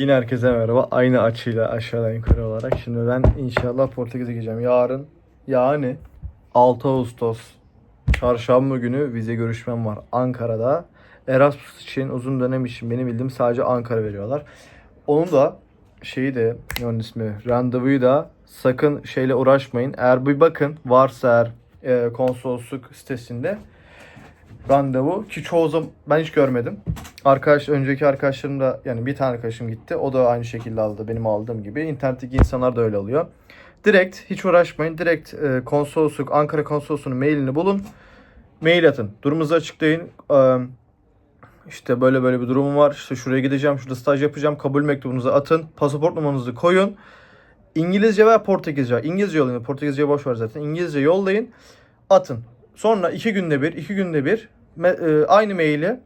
Yine herkese merhaba. Aynı açıyla aşağıdan yukarı olarak. Şimdi ben inşallah Portekiz'e gideceğim. Yarın yani 6 Ağustos Çarşamba günü vize görüşmem var Ankara'da. Erasmus için uzun dönem için benim bildiğim sadece Ankara veriyorlar. Onun da şeyi de ne onun ismi randevuyu da sakın şeyle uğraşmayın. Eğer bir bakın varsa eğer konsolosluk sitesinde randevu ki çoğu zaman ben hiç görmedim. Önceki arkadaşlarım da yani bir tane arkadaşım gitti. O da aynı şekilde aldı benim aldığım gibi. İnternetteki insanlar da öyle alıyor. Direkt hiç uğraşmayın. Direkt konsolosluk Ankara konsolosluğunun mailini bulun. Mail atın. Durumunuzu açıklayın. İşte böyle böyle bir durumum var. İşte şuraya gideceğim. Şurada staj yapacağım. Kabul mektubunuzu atın. Pasaport numaranızı koyun. İngilizce veya Portekizce. İngilizce yollayın. Portekizce'ye boş ver zaten. İngilizce yollayın. Atın. Sonra 2 günde bir aynı maili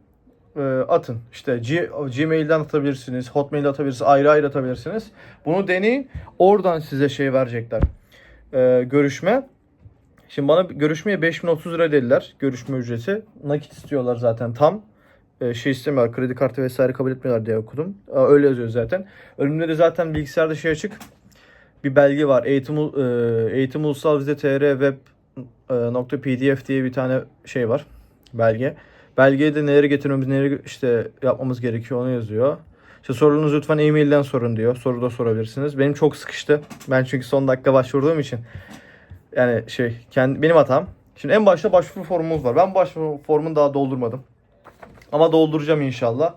atın. İşte Gmail'den atabilirsiniz, Hotmail'den atabilirsiniz, ayrı ayrı atabilirsiniz. Bunu deneyin. Oradan size şey verecekler. Görüşme. Şimdi bana görüşmeye 5030 lira dediler. Görüşme ücreti. Nakit istiyorlar zaten tam. Şey istemiyorlar. Kredi kartı vesaire kabul etmiyorlar diye okudum. Öyle yazıyor zaten. Önümde de zaten bilgisayarda şey açık. Bir belge var. Eğitim Ulusal Vize TR Web .pdf diye bir tane şey var. Belge. Belgeye de neleri getirmemiz, neleri işte yapmamız gerekiyor onu yazıyor. İşte sorularınızı lütfen e-mailden sorun diyor. Soru da sorabilirsiniz. Benim çok sıkıştı. Ben çünkü son dakika başvurduğum için. Yani benim hatam. Şimdi en başta başvuru formumuz var. Ben başvuru formunu daha doldurmadım. Ama dolduracağım inşallah.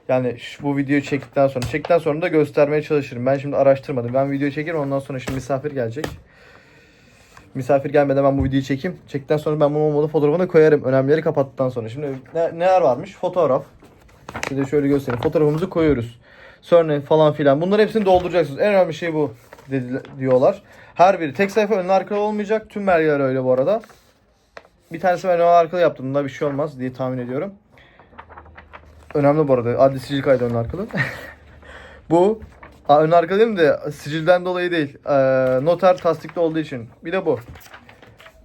Yani bu videoyu çektikten sonra da göstermeye çalışırım. Ben şimdi araştırmadım. Ben videoyu çekerim ondan sonra şimdi misafir gelecek. Misafir gelmeden ben bu videoyu çekeyim. Çektikten sonra ben bunun olmadı fotoğrafını koyarım. Önemlileri kapattıktan sonra. Şimdi neler varmış? Fotoğraf. Şimdi şöyle göstereyim. Fotoğrafımızı koyuyoruz. Sonra falan filan. Bunların hepsini dolduracaksınız. En önemli şey bu diyorlar. Her biri tek sayfa önlü arkalı olmayacak. Tüm belgeler öyle bu arada. Bir tanesi ben önlü arkalı yaptım. Bunda bir şey olmaz diye tahmin ediyorum. Önemli bu arada. Adli sicil kaydı önlü arkalı. Bu ön arka değil mi de sicilden dolayı değil. Noter tasdikli olduğu için. Bir de bu.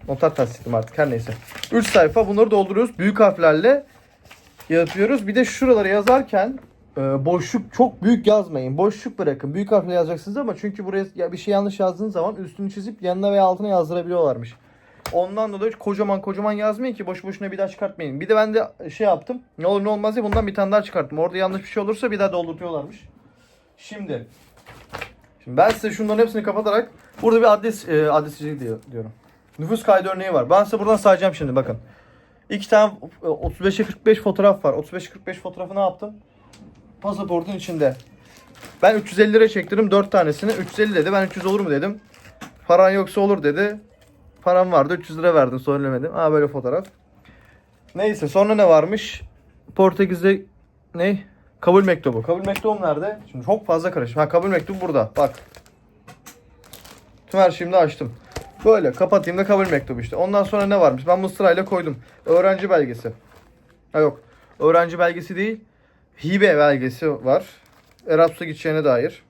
Noter tasdikli artık her neyse. 3 sayfa bunları dolduruyoruz. Büyük harflerle yapıyoruz. Bir de şuraları yazarken boşluk çok büyük yazmayın. Boşluk bırakın. Büyük harfle yazacaksınız ama çünkü buraya bir şey yanlış yazdığınız zaman üstünü çizip yanına veya altına yazdırabiliyorlarmış. Ondan dolayı kocaman yazmayın ki boş boşuna bir daha çıkartmayın. Bir de ben de şey yaptım. Ne olur ne olmaz diye bundan bir tane daha çıkarttım. Orada yanlış bir şey olursa bir daha doldurtuyorlarmış. Şimdi ben size şunların hepsini kapatarak burada bir adli sicil diyorum. Nüfus kaydı örneği var. Ben size buradan sayacağım şimdi bakın. 2 tane 35'e 45 fotoğraf var. 35-45 fotoğrafı ne yaptım? Pasaportun içinde. Ben 350 lira çektirdim 4 tanesini. 350 dedi. Ben 300 olur mu dedim. Paran yoksa olur dedi. Param vardı 300 lira verdim söylemedim. Böyle fotoğraf. Neyse sonra ne varmış? Portekiz'de ne? Kabul mektubu. Kabul mektubum nerede? Şimdi çok fazla karışım. Kabul mektubu burada. Bak. Tüm her şeyimi de açtım. Böyle kapatayım da kabul mektubu işte. Ondan sonra ne varmış? Ben bu sırayla koydum. Öğrenci belgesi. Yok. Öğrenci belgesi değil. Hibe belgesi var. Erasmus'a gideceğine dair.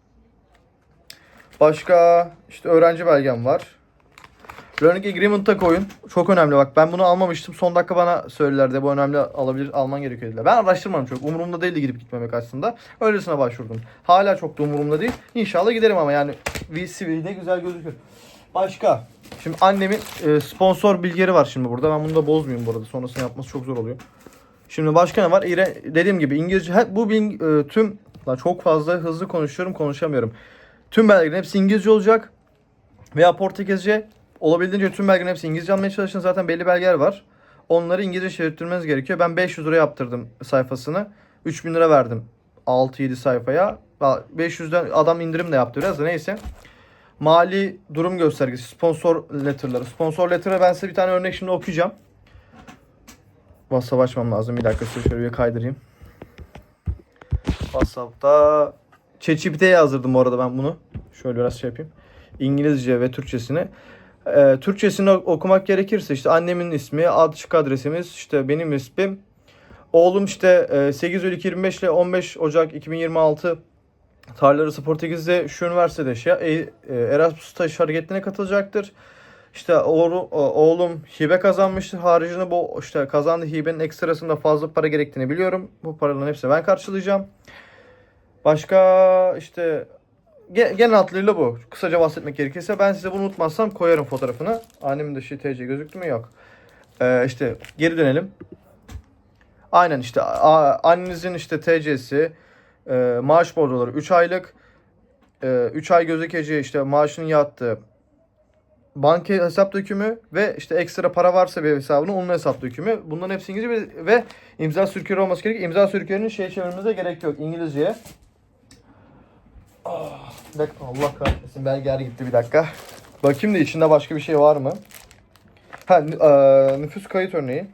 Başka işte öğrenci belgem var. Learning Agreement'a koyun. Çok önemli bak. Ben bunu almamıştım. Son dakika bana söylediler de bu önemli alman gerekiyor dediler. Ben araştırmadım çok. Umurumda değildi gidip gitmemek aslında. Öylesine başvurdum. Hala çok da umurumda değil. İnşallah giderim ama yani CV'de güzel gözükür. Başka. Şimdi annemin sponsor bilgileri var şimdi burada. Ben bunu da bozmayayım bu arada. Sonrasını yapması çok zor oluyor. Şimdi başka ne var? Dediğim gibi İngilizce bu tüm çok fazla hızlı konuşamıyorum. Tüm belgelerin hepsi İngilizce olacak veya Portekizce. Olabildiğince tüm belgelerin hepsi İngilizce almaya çalışın. Zaten belli belgeler var. Onları İngilizce çevirtmeniz gerekiyor. Ben 500 lira yaptırdım sayfasını. 3000 lira verdim 6-7 sayfaya. 500'den adam indirim de yaptı biraz da neyse. Mali durum göstergesi, sponsor letter'ları. Sponsor letter'a ben size bir tane örnek şimdi okuyacağım. WhatsApp açmam lazım. Bir dakika size şöyle bir kaydırayım. WhatsApp'ta ChatGPT'ye yazdırdım bu arada ben bunu. Şöyle biraz şey yapayım. İngilizce ve Türkçesini. Türkçesini okumak gerekirse işte annemin ismi, açık adresimiz, işte benim ismim. Oğlum işte 8 Eylül 2025 ile 15 Ocak 2026 tarihleri arası Portekiz'de şu üniversitede Erasmus staj hareketine katılacaktır. İşte oğlum hibe kazanmıştır. Haricinde bu işte kazandığı hibenin ekstrasında fazla para gerektiğini biliyorum. Bu paraların hepsini ben karşılayacağım. Başka işte genel hatlarıyla bu. Kısaca bahsetmek gerekirse ben size bunu unutmazsam koyarım fotoğrafını. Annemin de TC gözüktü mü? Yok. İşte geri dönelim. Aynen işte annenizin işte TC'si, maaş borçları 3 aylık, 3 ay gözükeceği işte maaşının yattığı banka hesap dökümü ve işte ekstra para varsa bir hesabının onun hesap dökümü. Bunların hepsi İngilizce ve imza sürkeri olması gerekiyor. İmza sürkerinin çevirmemize gerek yok İngilizceye. Bir dakika, Allah kahretsin, belgeler gitti bir dakika. Bakayım da içinde başka bir şey var mı? Nüfus kayıt örneği.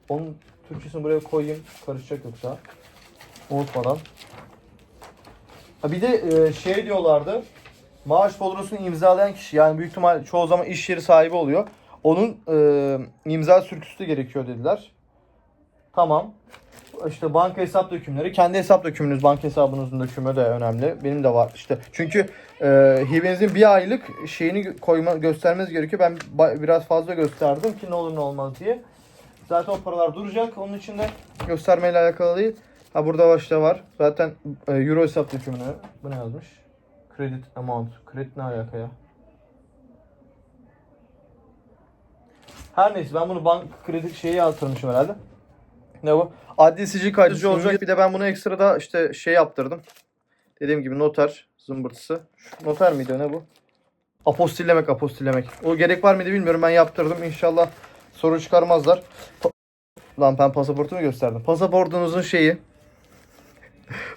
Onun Türkçesini buraya koyayım. Karışacak yoksa. Unutmadan. Bir de şey diyorlardı. Maaş bordrosunu imzalayan kişi, yani büyük ihtimal çoğu zaman iş yeri sahibi oluyor. Onun imza sürküsü de gerekiyor dediler. Tamam. İşte banka hesap dökümleri. Kendi hesap dökümünüz, banka hesabınızın dökümü de önemli. Benim de var işte. Çünkü hibenizin bir aylık şeyini göstermeniz gerekiyor. Ben biraz fazla gösterdim ki ne olur ne olmaz diye. Zaten o paralar duracak. Onun için de göstermeyle alakalı değil. Ha, burada başta var. Zaten euro hesap dökümünü. Bu ne yazmış? Credit amount. Kredi ne alaka ya? Her neyse, ben bunu bank kredi şeyi yatırmışım herhalde. Ne bu? Adli sicil kaydıcı olacak. Bir de ben bunu ekstra da işte şey yaptırdım. Dediğim gibi noter zımbırtısı. Şu noter miydi, ne bu? Apostillemek. O gerek var mıydı bilmiyorum. Ben yaptırdım. İnşallah sorun çıkarmazlar. Lan ben pasaportumu gösterdim. Pasaportunuzun şeyi.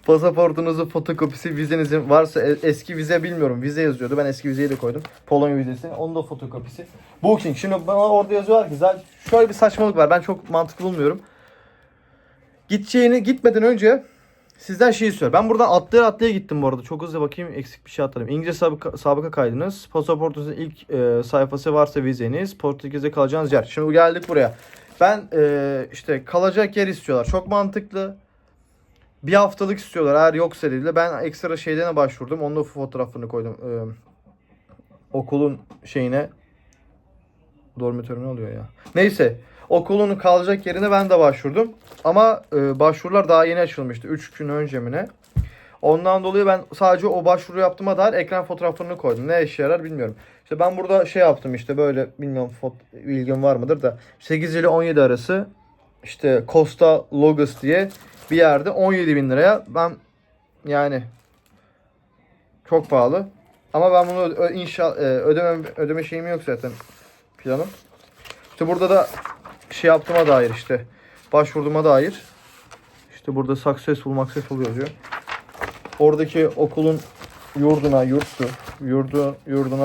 Pasaportunuzun fotokopisi, vizenizin varsa eski vize bilmiyorum. Vize yazıyordu. Ben eski vizeyi de koydum. Polonya vizesi. Onun da fotokopisi. Booking. Şimdi bana orada yazıyorlar ki zaten şöyle bir saçmalık var. Ben çok mantıklı bulmuyorum. Gitmeden önce sizden şey istiyor. Ben buradan atlaya gittim bu arada. Çok hızlı bakayım, eksik bir şey atladım. İngilizce sabıka kaydınız. Pasaportunuzun ilk sayfası varsa vizeniz. Portekiz'de kalacağınız yer. Şimdi geldik buraya. Ben işte kalacak yer istiyorlar. Çok mantıklı. Bir haftalık istiyorlar. Eğer yoksa dediler. Ben ekstra şeylerine başvurdum. Onun da fotoğrafını koydum. Okulun şeyine. Dormitörü ne oluyor ya? Neyse. Okulun kalacak yerine ben de başvurdum. Ama başvurular daha yeni açılmıştı. 3 gün önce mi ne? Ondan dolayı ben sadece o başvuru yaptığıma dair ekran fotoğraflarını koydum. Ne işe yarar bilmiyorum. İşte ben burada şey yaptım işte böyle, bilmiyorum bilgin var mıdır da 8 ile 17 arası işte Costa Logos diye bir yerde 17.000 liraya, ben yani çok pahalı. Ama ben bunu ödeme şeyim yok zaten, planım. İşte burada da şey yaptığıma dair, işte başvurduğuma dair, işte burada successful yazıyor. Oradaki okulun yurduna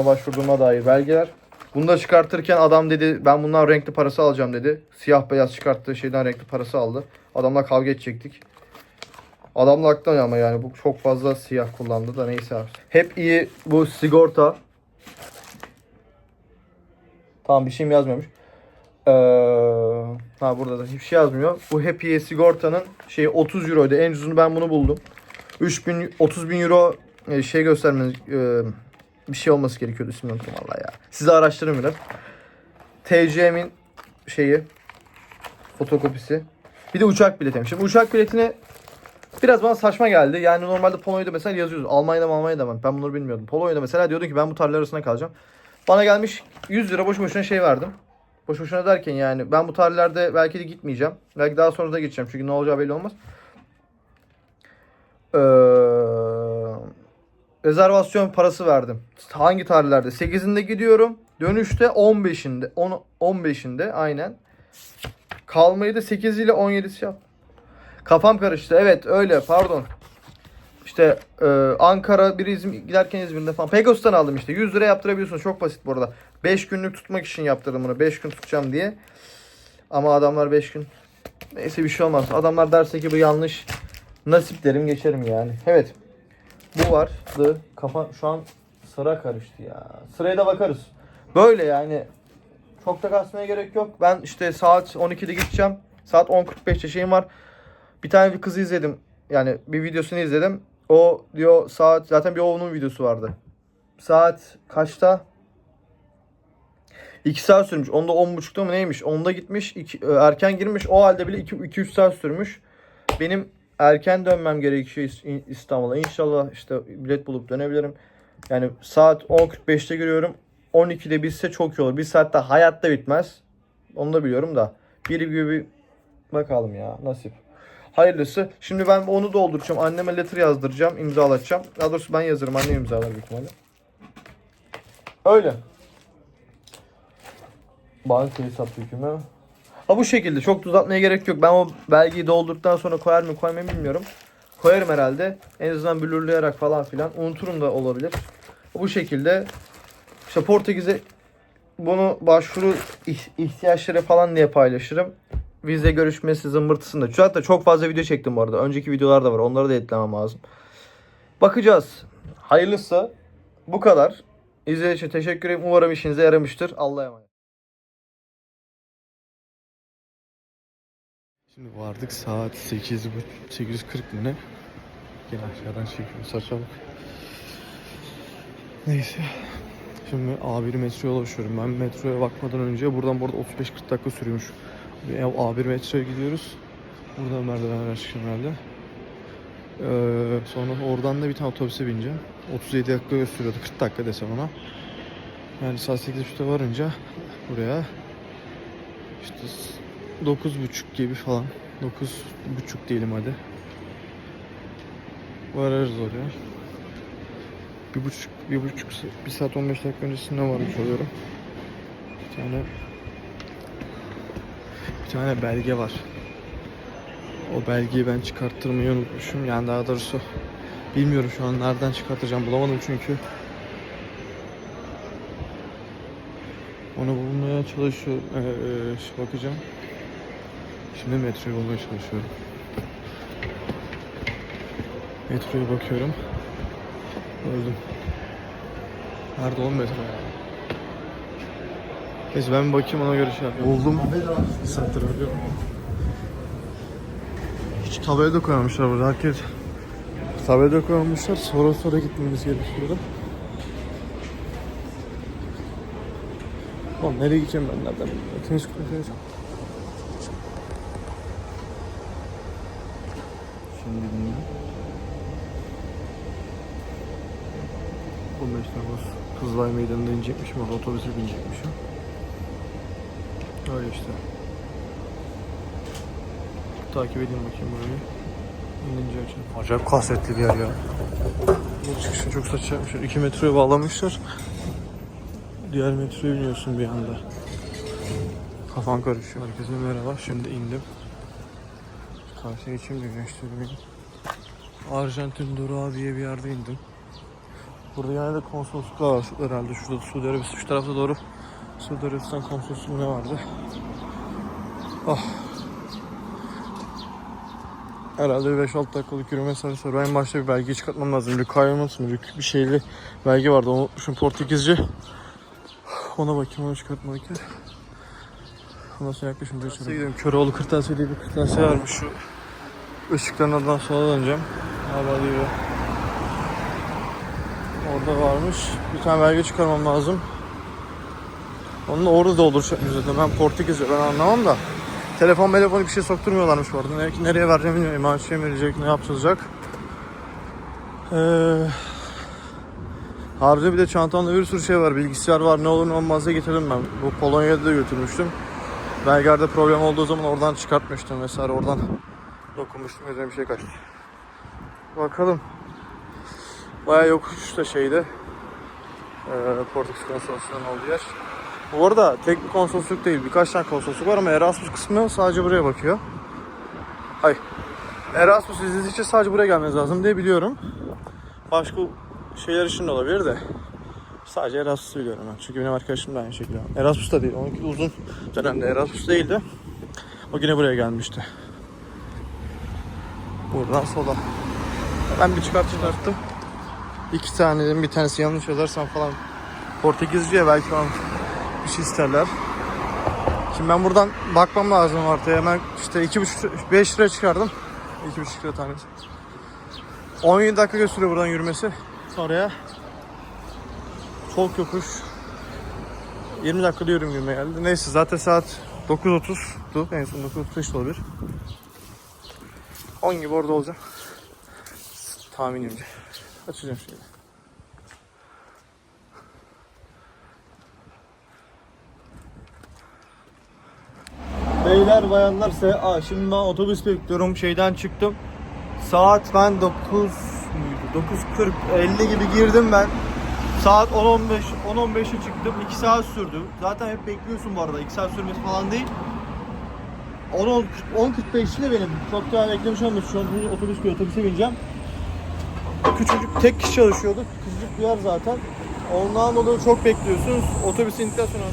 başvurduğuma dair belgeler. Bunu da çıkartırken adam dedi ben bundan renkli parası alacağım dedi. Siyah beyaz çıkarttığı şeyden renkli parası aldı. Adamla kavga edecektik. Adamla haklı ama yani bu çok fazla siyah kullandı da neyse abi. Hep iyi bu sigorta. Tamam, bir şeyim yazmıyormuş. Burada da hiçbir şey yazmıyor. Bu Happy sigortanın şeyi 30 euroydu. En ucuzunu ben bunu buldum. 30.000 euro şey göstermeniz bir şey olması gerekiyordu, ismini unuttum vallahi ya. Siz araştırın biraz. TC'min şeyi fotokopisi. Bir de uçak biletim. Şimdi uçak biletine biraz bana saçma geldi. Yani normalde Polonya'da mesela yazıyoruz. Almanya'da var. Ben bunları bilmiyordum. Polonya'da mesela diyordum ki ben bu tarihler arasında kalacağım. Bana gelmiş 100 lira boş boşuna şey verdim. Boş boşuna derken yani ben bu tarihlerde belki de gitmeyeceğim. Belki daha sonra da gideceğim. Çünkü ne olacağı belli olmaz. Rezervasyon parası verdim. Hangi tarihlerde? 8'inde gidiyorum. Dönüşte 15'inde aynen. Kalmayı da 8 ile 17'si yap. Kafam karıştı. Evet öyle, pardon. İşte Ankara, bir giderken İzmir'de falan. Pegasus'tan aldım işte. 100 lira yaptırabiliyorsunuz. Çok basit bu arada. 5 günlük tutmak için yaptırdım bunu. 5 gün tutacağım diye. Ama adamlar 5 gün. Neyse, bir şey olmaz. Adamlar derse ki bu yanlış. Nasip derim, geçerim yani. Evet. Bu vardı. Kafa şu an sıra karıştı ya. Sıraya da bakarız. Böyle yani. Çok da kasmaya gerek yok. Ben işte saat 12'de gideceğim. Saat 10.45'te şeyim var. Bir tane bir kızı izledim. Yani bir videosunu izledim. O diyor saat, zaten bir onun videosu vardı. Saat kaçta? 2 saat sürmüş. Onda 10.30'da mı neymiş? Onda gitmiş. Erken girmiş. O halde bile 2-3 saat sürmüş. Benim erken dönmem gerekiyor İstanbul'a. İnşallah işte bilet bulup dönebilirim. Yani saat 10.45'te giriyorum. 12'de bitse çok iyi olur. Bir saatte hayatta bitmez. Onu da biliyorum da. Biri gibi bir bakalım ya, nasip. Hayırlısı. Şimdi ben onu dolduracağım. Anneme letter yazdıracağım. İmzalatacağım. Daha doğrusu ben yazarım. Annem imzalar büyük ihtimalle. Öyle. Banka hesap yükümü. Ha, bu şekilde. Çok da uzatmaya gerek yok. Ben o belgeyi doldurduktan sonra koyar mı koymam bilmiyorum. Koyarım herhalde. En azından blurlayarak falan filan. Unuturum da olabilir. Bu şekilde. İşte Portekiz'e bunu başvuru ihtiyaçları falan diye paylaşırım. Vize görüşmesi zımbırtısında. Şu hatta çok fazla video çektim bu arada. Önceki videolar da var. Onları da eklemem lazım. Bakacağız. Hayırlısı. Bu kadar. İzlediğiniz için teşekkür ederim. Umarım işinize yaramıştır. Allah'a emanet. Şimdi vardık, saat 8:40 mı ne? Gel aşağıdan çekiyorum, saçma bak. Neyse. Şimdi A1 metroya ulaşıyorum. Ben metroya bakmadan önce buradan bu arada 35-40 dakika sürüyormuş. A1 metroya gidiyoruz. Buradan merdivenler çıkacağım herhalde. Sonra oradan da bir tane otobüse bineceğim. 37 dakika sürüyordu, 40 dakika desem ona. Yani saat 8.30'da varınca buraya işte 9.30 gibi falan. 9.30 diyelim hadi. Varırız oraya. Bir saat 15 dakika öncesinde varmış oluyorum. Bir tane belge var. O belgeyi ben çıkarttırmayı unutmuşum. Yani daha doğrusu bilmiyorum şu an nereden çıkartacağım, bulamadım çünkü. Onu bulmaya çalışıyorum. Bakacağım. Şimdi metroyu bulmaya çalışıyorum. Metroya bakıyorum. Öldüm. Nerede oğlum metro ya? Neyse ben bir bakayım, ona göre şey yapayım. Buldum. Sattır arıyorum. Hiç tabela da koymamışlar burada. Herkes tabela da koymamışlar. Sonra gitmemiz gerekiyor. Oğlum nereye gideceğim ben, nereden bilmiyorum. Tenis kulübüne. Şimdi dinliyorum. 15 Temmuz Kızılay Meydanı'nda inecekmişim. Orada otobüse binecekmişim. Öyle işte. Takip edeyim bakayım burayı. İnince açalım. Acayip kasvetli bir yer ya. Bu çıkışın çok saçma yapmışlar. 2 metroya bağlamışlar. Diğer metroya biniyorsun bir anda. Kafan karışıyor. Herkese merhaba. Şimdi indim. Karşıya geçeyim de güneşleri. Arjantin durağı diye bir yerde indim. Burada yani de konsolosluklar var herhalde. Şurada Suudi Arabistan, şu tarafta doğru Suudi Arabistan konsolosluğu ne vardı? Ah. Herhalde 5-6 dakikalık yürüme mesafesi var. Ben başta bir belge çıkartmam lazım. Requirements mı? Bir şeyli belge vardı. Onu unutmuşum, Portekizce. Ona bakayım, onu çıkartmak gerekiyor. Ondan sonra yaklaşınca gidelim. Köroğlu Kırtasiye diye bir kırtasiye varmış. Şu ışıkların oradan sola döneceğim. Hava diyor. Orada varmış. Bir tane belge çıkarmam lazım. Onu da orada dolduracakmış zaten. Ben Portekizce, ben anlamam da. Telefon bir şey sokturmuyorlarmış bu arada. Nereye vereceğim bilmiyorum. Emanet verecek, ne yapılacak. Harca bir de çantamda bir sürü şey var. Bilgisayar var. Ne olur ne olmaz diye getirdim ben. Bu Polonya'da da götürmüştüm. Belgelerde problem olduğu zaman oradan çıkartmıştım vesaire. Oradan dokunmuştum. Üzerine bir şey kaçtı. Bakalım. Bayağı yokuş da şeyde. Portekiz konsolosluğunun olduğu yer. Bu arada tek bir konsolosluk değil. Birkaç tane konsolosluk var ama Erasmus kısmı sadece buraya bakıyor. Hayır. Erasmus vizesi için sadece buraya gelmeniz lazım diye biliyorum. Başka şeyler için de olabilir de. Sadece Erasmus'u biliyorum ben. Çünkü benim arkadaşım da aynı şekilde. Erasmus da değil. Onunki uzun dönemde Erasmus değildi. O yine buraya gelmişti. Buradan sola. Ben bir çıkarttım. 2 tane dedim, bir tanesi yanlış yazarsam falan Portekizce'ye belki falan bir şey isterler. Şimdi ben buradan bakmam lazım artık. Hemen işte 2,5-5 lira çıkardım. 2,5 lira tanesi. 17 dakika gösteriyor buradan yürümesi. Oraya çok yokuş. 20 dakikada yürüme geldi. Neyse zaten saat 9.30'du. En son 9.35 olabilir. 10 gibi orada olacağım. Tahminimce. Açacağım şöyle. Beyler bayanlar şimdi ben otobüs bekliyorum. Şeyden çıktım. Saat ben 9 muydu? 9:40 50 gibi girdim ben. Saat 10-15'e çıktım. 2 saat sürdü. Zaten hep bekliyorsun bu arada. 2 saat sürmesi falan değil. 10:45'te benim. Çok daha beklemiş olmuş. Şu an otobüse bineceğim. Küçücük tek kişi çalışıyordu. Küçücük bir yer zaten. Ondan dolayı çok bekliyorsunuz. Otobüse indikten sonra